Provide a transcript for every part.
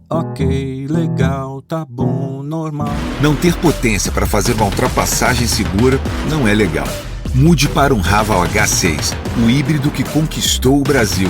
Ok, legal, tá bom, normal. Não ter potência para fazer uma ultrapassagem segura não é legal. Mude para um Haval H6, o híbrido que conquistou o Brasil.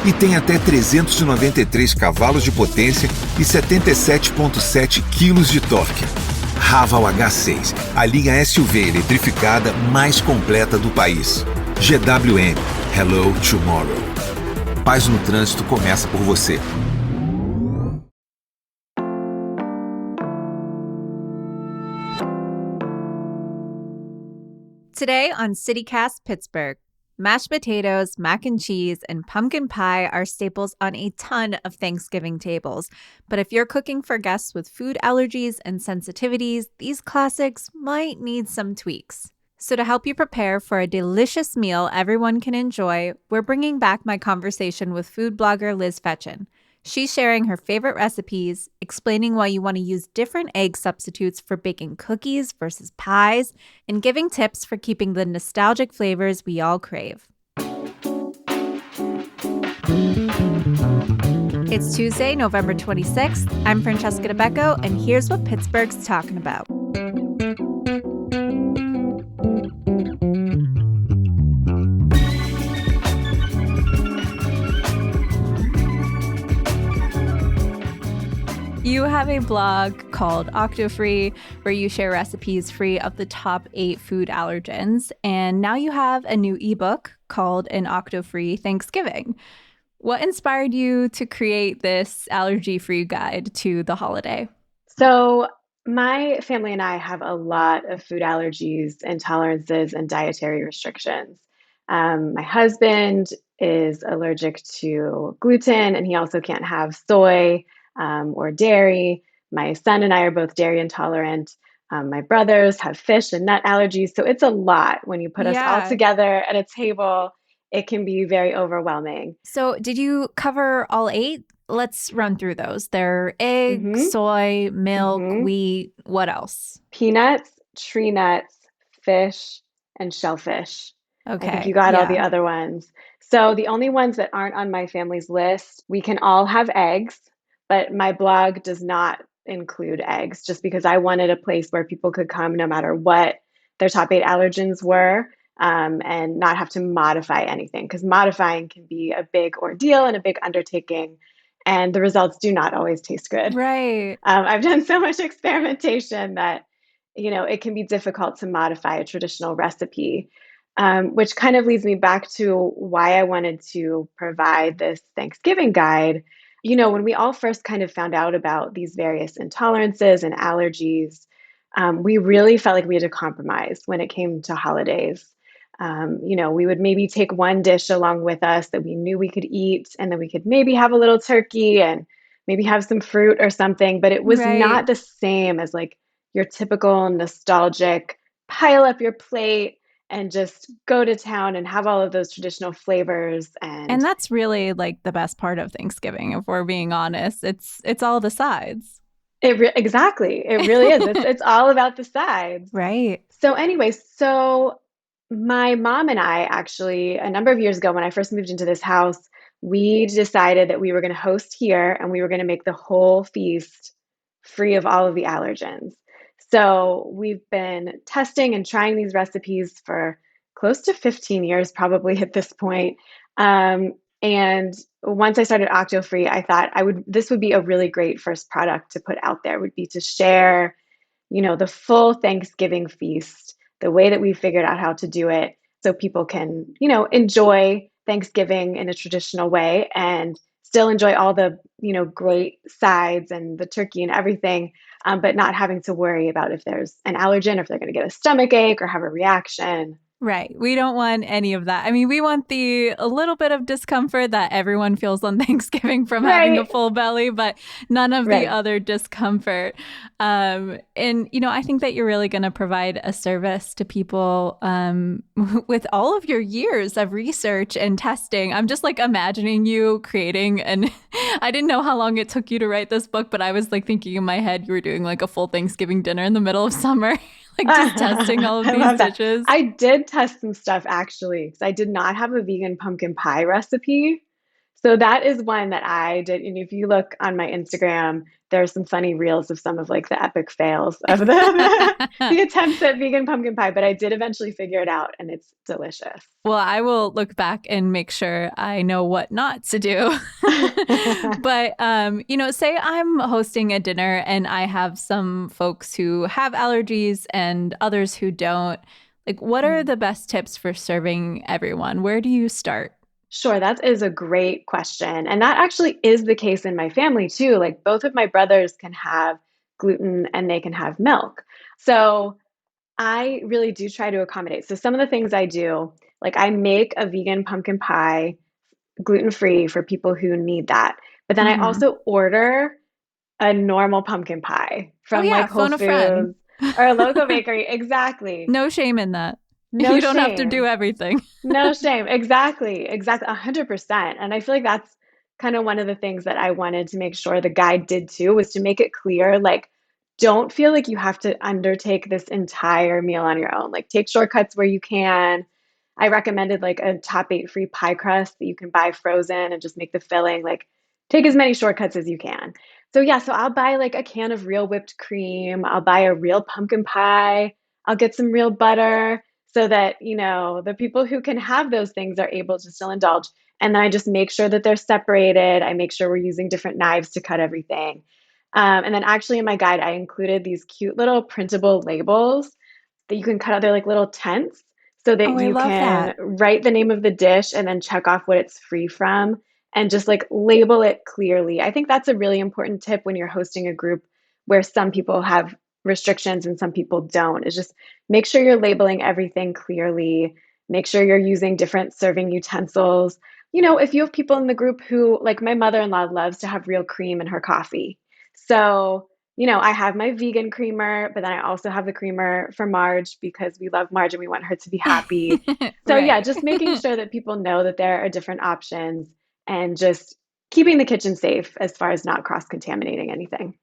E tem até 393 cavalos de potência e 77,7 quilos de torque. Haval H6, a linha SUV eletrificada mais completa do país. GWM, Hello Tomorrow. Paz no trânsito começa por você. Today on CityCast Pittsburgh, mashed potatoes, mac and cheese, and pumpkin pie are staples on a ton of Thanksgiving tables. But if you're cooking for guests with food allergies and sensitivities, these classics might need some tweaks. So to help you prepare for a delicious meal everyone can enjoy, we're bringing back my conversation with food blogger Liz Fetchin. She's sharing her favorite recipes, explaining why you want to use different egg substitutes for baking cookies versus pies, and giving tips for keeping the nostalgic flavors we all crave. It's Tuesday, November 26th. I'm Francesca DeBecco, and here's what Pittsburgh's talking about. You have a blog called Octofree where you share recipes free of the top 8 food allergens. And now you have a new ebook called An Octofree Thanksgiving. What inspired you to create this allergy-free guide to the holiday? So my family and I have a lot of food allergies, intolerances, and dietary restrictions. My husband is allergic to gluten, and he also can't have soy or dairy. My son and I are both dairy intolerant. My brothers have fish and nut allergies. So it's a lot when you put us all together at a table. It can be very overwhelming. So did you cover all 8? Let's run through those. They're egg, soy, milk, wheat. What else? Peanuts, tree nuts, fish, and shellfish. Okay. I think you got all the other ones. So the only ones that aren't on my family's list, we can all have eggs, but my blog does not include eggs just because I wanted a place where people could come no matter what their top 8 allergens were. And not have to modify anything because modifying can be a big ordeal and a big undertaking, and the results do not always taste good. Right. I've done so much experimentation that, it can be difficult to modify a traditional recipe, which kind of leads me back to why I wanted to provide this Thanksgiving guide. When we all first kind of found out about these various intolerances and allergies, we really felt like we had to compromise when it came to holidays. We would maybe take one dish along with us that we knew we could eat, and then we could maybe have a little turkey and maybe have some fruit or something. But it was not the same as like your typical nostalgic pile up your plate and just go to town and have all of those traditional flavors. And that's really like the best part of Thanksgiving, if we're being honest. It's all the sides. Exactly. It really is. It's all about the sides. Right. So anyway, my mom and I actually, a number of years ago when I first moved into this house, we decided that we were going to host here and we were going to make the whole feast free of all of the allergens. So we've been testing and trying these recipes for close to 15 years, probably at this point. And once I started Octofree, I thought this would be a really great first product to put out there, would be to share, the full Thanksgiving feast, the way that we figured out how to do it so people can, enjoy Thanksgiving in a traditional way and still enjoy all the, great sides and the turkey and everything, but not having to worry about if there's an allergen or if they're going to get a stomach ache or have a reaction. Right. We don't want any of that. I mean, we want a little bit of discomfort that everyone feels on Thanksgiving from having a full belly, but none of the other discomfort. And, I think that you're really going to provide a service to people with all of your years of research and testing. I'm just like imagining you creating, and I didn't know how long it took you to write this book, but I was like thinking in my head you were doing like a full Thanksgiving dinner in the middle of summer. Like just testing all of these dishes. I did test some stuff actually, because I did not have a vegan pumpkin pie recipe. So that is one that I did. And if you look on my Instagram, there's some funny reels of some of like the epic fails of the attempts at vegan pumpkin pie, but I did eventually figure it out and it's delicious. Well, I will look back and make sure I know what not to do. But, say I'm hosting a dinner and I have some folks who have allergies and others who don't. Like, what are the best tips for serving everyone? Where do you start? Sure, that is a great question. And that actually is the case in my family too. Like both of my brothers can have gluten and they can have milk. So I really do try to accommodate. So some of the things I do, like I make a vegan pumpkin pie gluten-free for people who need that. But then I Hmm. also order a normal pumpkin pie Oh, from yeah, like Whole phone a friend. Foods or a local bakery. Exactly. No shame in that. No You don't have to do shame. everything. No shame. Exactly. Exactly. 100%. And I feel like that's kind of one of the things that I wanted to make sure the guide did too, was to make it clear, like, don't feel like you have to undertake this entire meal on your own. Like, take shortcuts where you can. I recommended like a top eight free pie crust that you can buy frozen and just make the filling. Like, take as many shortcuts as you can. So, yeah, so I'll buy like a can of real whipped cream. I'll buy a real pumpkin pie. I'll get some real butter so that, the people who can have those things are able to still indulge. And then I just make sure that they're separated. I make sure we're using different knives to cut everything. And then actually in my guide, I included these cute little printable labels that you can cut out. They're like little tents so Oh, that I you love can that. write the name of the dish and then check off what it's free from and just like label it clearly. I think that's a really important tip when you're hosting a group where some people have restrictions and some people don't, is just make sure you're labeling everything clearly. Make sure you're using different serving utensils. If you have people in the group who, like my mother-in-law, loves to have real cream in her coffee. So I have my vegan creamer, but then I also have the creamer for Marge because we love Marge and we want her to be happy. So, yeah, Right. just making sure that people know that there are different options and just keeping the kitchen safe as far as not cross contaminating anything.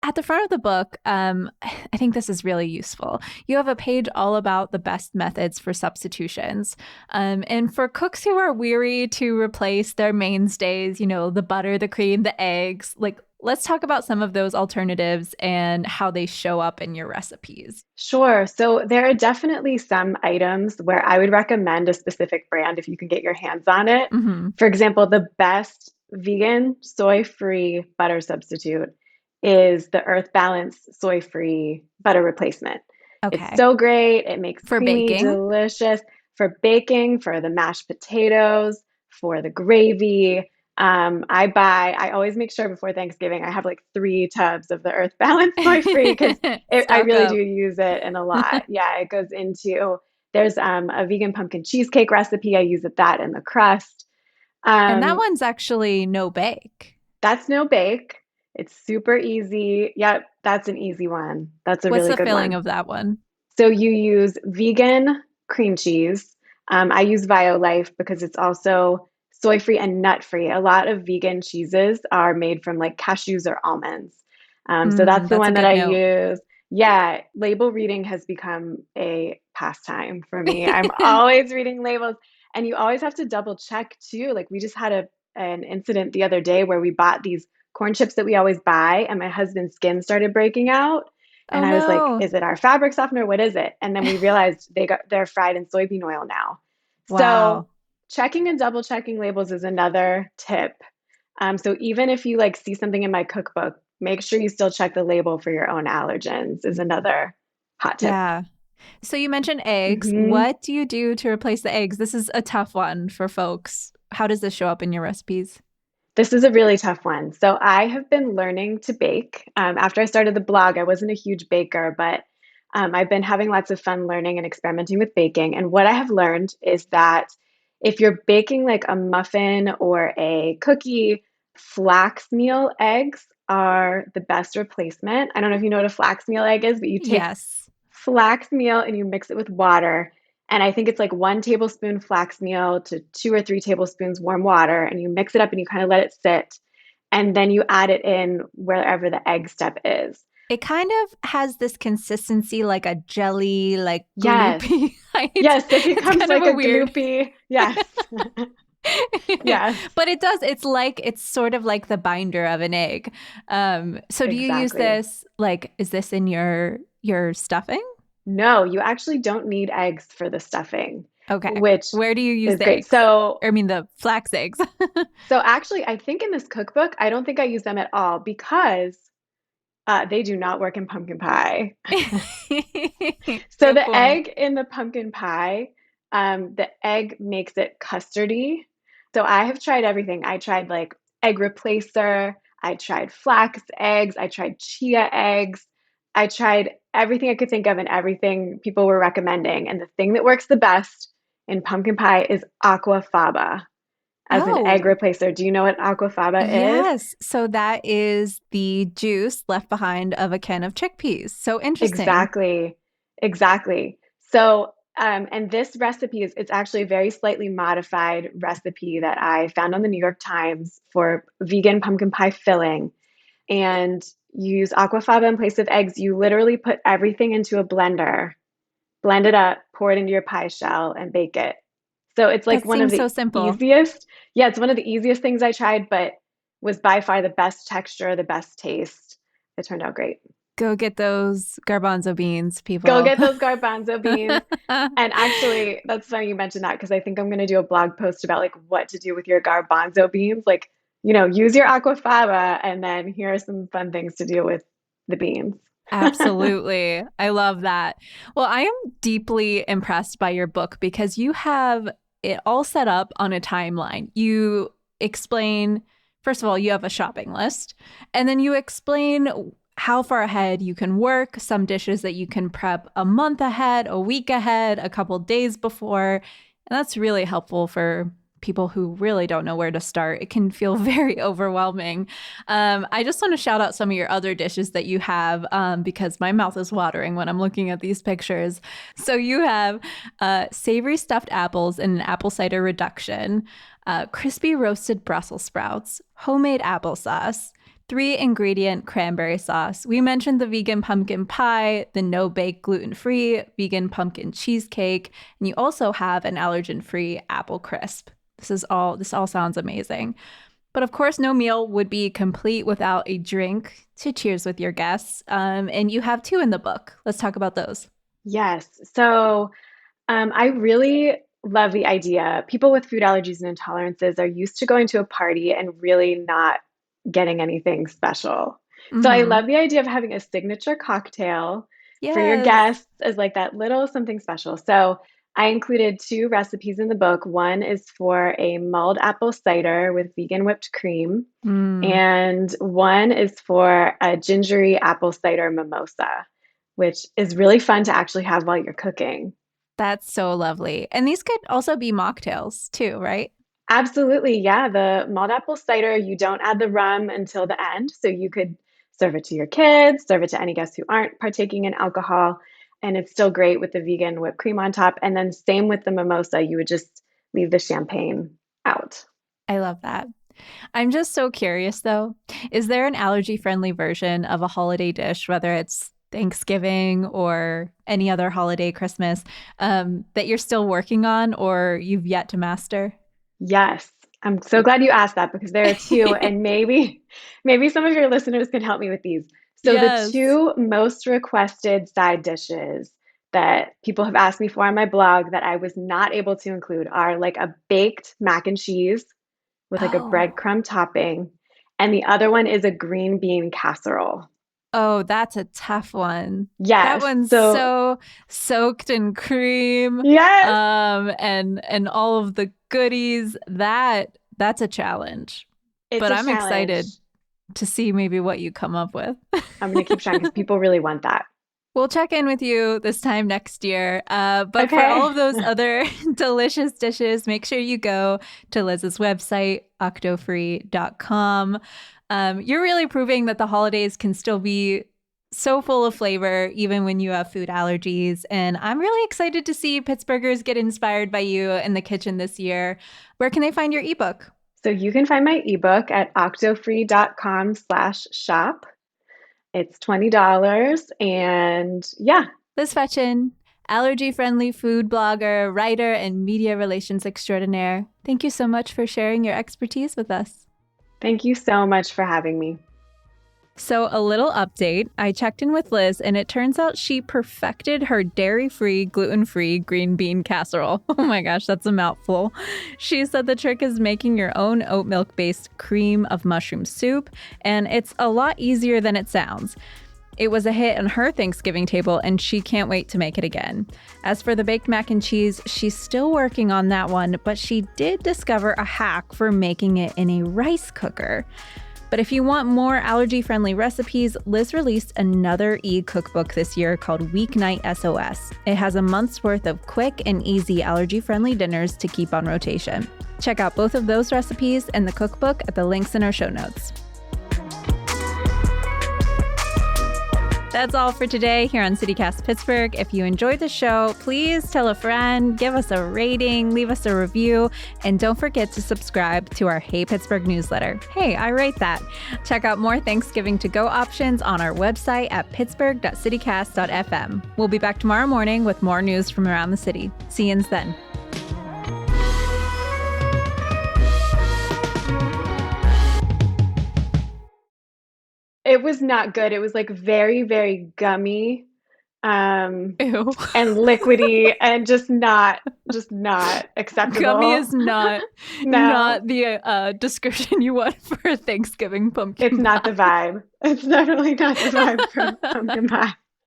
At the front of the book, I think this is really useful. You have a page all about the best methods for substitutions. And for cooks who are weary to replace their mainstays, the butter, the cream, the eggs, like let's talk about some of those alternatives and how they show up in your recipes. Sure. So there are definitely some items where I would recommend a specific brand if you can get your hands on it. Hmm. For example, the best vegan soy-free butter substitute is the Earth Balance soy-free butter replacement. It's Okay. so great. It makes For creamy, baking? delicious for baking, for the mashed potatoes, for the gravy. I always make sure before Thanksgiving I have like 3 tubs of the Earth Balance soy-free because I Stock really do up. use it in a lot. Yeah, it goes into, there's a vegan pumpkin cheesecake recipe. I use that in the crust. And that Um, one's actually no bake. that's no bake. It's super easy. Yep, that's an easy one. That's a What's really the good filling one. of that one? So you use vegan cream cheese. I use Violife because it's also soy free and nut free. A lot of vegan cheeses are made from like cashews or almonds. So that's the That's a one that good I note. use. Yeah, label reading has become a pastime for me. I'm always reading labels, and you always have to double check too. Like we just had an incident the other day where we bought these corn chips that we always buy, and my husband's skin started breaking out. And Oh I was like, no. is it our fabric softener? What is it? And then we realized they're fried in soybean oil now. So Wow. checking and double checking labels is another tip. So even if you like see something in my cookbook, make sure you still check the label for your own allergens is another hot tip. Yeah. So you mentioned eggs. hmm What do you do to replace the eggs? This is a tough one for folks. How does this show up in your recipes? This is a really tough one. So I have been learning to bake. After I started the blog, I wasn't a huge baker, but I've been having lots of fun learning and experimenting with baking. And what I have learned is that if you're baking like a muffin or a cookie, flax meal eggs are the best replacement. I don't know if you know what a flax meal egg is, but you take Yes. flax meal and you mix it with water. And I think it's like 1 tablespoon flax meal to 2 or 3 tablespoons warm water. And you mix it up and you kind of let it sit. And then you add it in wherever the egg step is. It kind of has this consistency like a jelly, like Yes. gloopy. Yes, it It's becomes kind of like a a weird. gloopy. Yes. Yes, But it does. It's sort of like the binder of an egg. So do you use exactly. this like is this in your stuffing? No, you actually don't need eggs for the stuffing, Okay. which Where do you use is the great. eggs? Or I mean the flax eggs. So actually, I think in this cookbook, I don't think I use them at all because they do not work in pumpkin pie. So Good the point. egg in the pumpkin pie, the egg makes it custardy. So I have tried everything. I tried like egg replacer, I tried flax eggs, I tried chia eggs, I tried everything I could think of and everything people were recommending. And the thing that works the best in pumpkin pie is aquafaba as an egg Oh, replacer. Do you know what aquafaba is? yes. So that is the juice left behind of a can of chickpeas. So interesting. Exactly. Exactly. So, and this recipe is it's actually a very slightly modified recipe that I found on the New York Times for vegan pumpkin pie filling. And you use aquafaba in place of eggs. You literally put everything into a blender, blend it up, pour it into your pie shell, and bake it. So it's like That one of seems so the simple. easiest, yeah, it's one of the easiest things I tried, but was by far the best texture, the best taste. It turned out great. Go get those garbanzo beans, Go people. get those garbanzo beans. And actually, that's funny you mentioned that because I think I'm going to do a blog post about like what to do with your garbanzo beans. Like, use your aquafaba, and then here are some fun things to do with the beans. Absolutely. I love that. Well, I am deeply impressed by your book because you have it all set up on a timeline. You explain, first of all, you have a shopping list, and then you explain how far ahead you can work, some dishes that you can prep a month ahead, a week ahead, a couple days before. And that's really helpful for people who really don't know where to start. It can feel very overwhelming. I just want to shout out some of your other dishes that you have because my mouth is watering when I'm looking at these pictures. So you have savory stuffed apples in an apple cider reduction, crispy roasted Brussels sprouts, homemade applesauce, 3-ingredient cranberry sauce. We mentioned the vegan pumpkin pie, the no bake gluten free vegan pumpkin cheesecake, and you also have an allergen free apple crisp. This all sounds amazing. But of course, no meal would be complete without a drink to cheers with your guests. And you have two in the book. Let's talk about those. Yes. So, I really love the idea. People with food allergies and intolerances are used to going to a party and really not getting anything special. So I Mm-hmm. love the idea of having a signature cocktail for your Yes. guests as like that little something special. So I included two recipes in the book. One is for a mulled apple cider with vegan whipped cream, Mm, and one is for a gingery apple cider mimosa, which is really fun to actually have while you're cooking. that's so lovely. And these could also be mocktails too, right? Absolutely. Yeah. The mulled apple cider, you don't add the rum until the end. So you could serve it to your kids, serve it to any guests who aren't partaking in alcohol. And it's still great with the vegan whipped cream on top. And then same with the mimosa, you would just leave the champagne out. I love that. I'm just so curious though. Is there an allergy friendly version of a holiday dish, whether it's Thanksgiving or any other holiday, Christmas, that you're still working on or you've yet to master? Yes. I'm so glad you asked that because there are two, and maybe some of your listeners can help me with these. So the Yes. two most requested side dishes that people have asked me for on my blog that I was not able to include are like a baked mac and cheese with like a Oh, breadcrumb topping, and the other one is a green bean casserole. oh, that's a tough one. That Yes. one's So, so soaked in cream, yes, and all of the goodies. That's a challenge. it's But a I'm challenge. excited to see maybe what you come up with. I'm going to keep trying because people really want that. We'll check in with you this time next year. But for all Okay. of those other delicious dishes, make sure you go to Liz's website, octofree.com. You're really proving that the holidays can still be so full of flavor, even when you have food allergies. And I'm really excited to see Pittsburghers get inspired by you in the kitchen this year. Where can they find your ebook? So you can find my ebook at octofree.com/shop. It's $20. And yeah. Liz Fetchin, allergy-friendly food blogger, writer, and media relations extraordinaire. Thank you so much for sharing your expertise with us. Thank you so much for having me. So, a little update. I checked in with Liz, and it turns out she perfected her dairy-free, gluten-free green bean casserole. Oh my gosh, that's a mouthful. She said the trick is making your own oat milk-based cream of mushroom soup, and it's a lot easier than it sounds. It was a hit on her Thanksgiving table, and she can't wait to make it again. As for the baked mac and cheese, she's still working on that one, but she did discover a hack for making it in a rice cooker. But if you want more allergy-friendly recipes, Liz released another e-cookbook this year called Weeknight SOS. It has a month's worth of quick and easy allergy-friendly dinners to keep on rotation. Check out both of those recipes and the cookbook at the links in our show notes. That's all for today here on CityCast Pittsburgh. If you enjoyed the show, please tell a friend, give us a rating, leave us a review, and don't forget to subscribe to our Hey Pittsburgh newsletter. Hey, I write that. Check out more Thanksgiving to-go options on our website at pittsburgh.citycast.fm. We'll be back tomorrow morning with more news from around the city. See you then. It was not good. It was like very, very gummy, Ew. and liquidy and just not acceptable. Gummy is not No. the description you want for a Thanksgiving pumpkin It's not pie. the vibe. It's definitely not the vibe for pumpkin pie.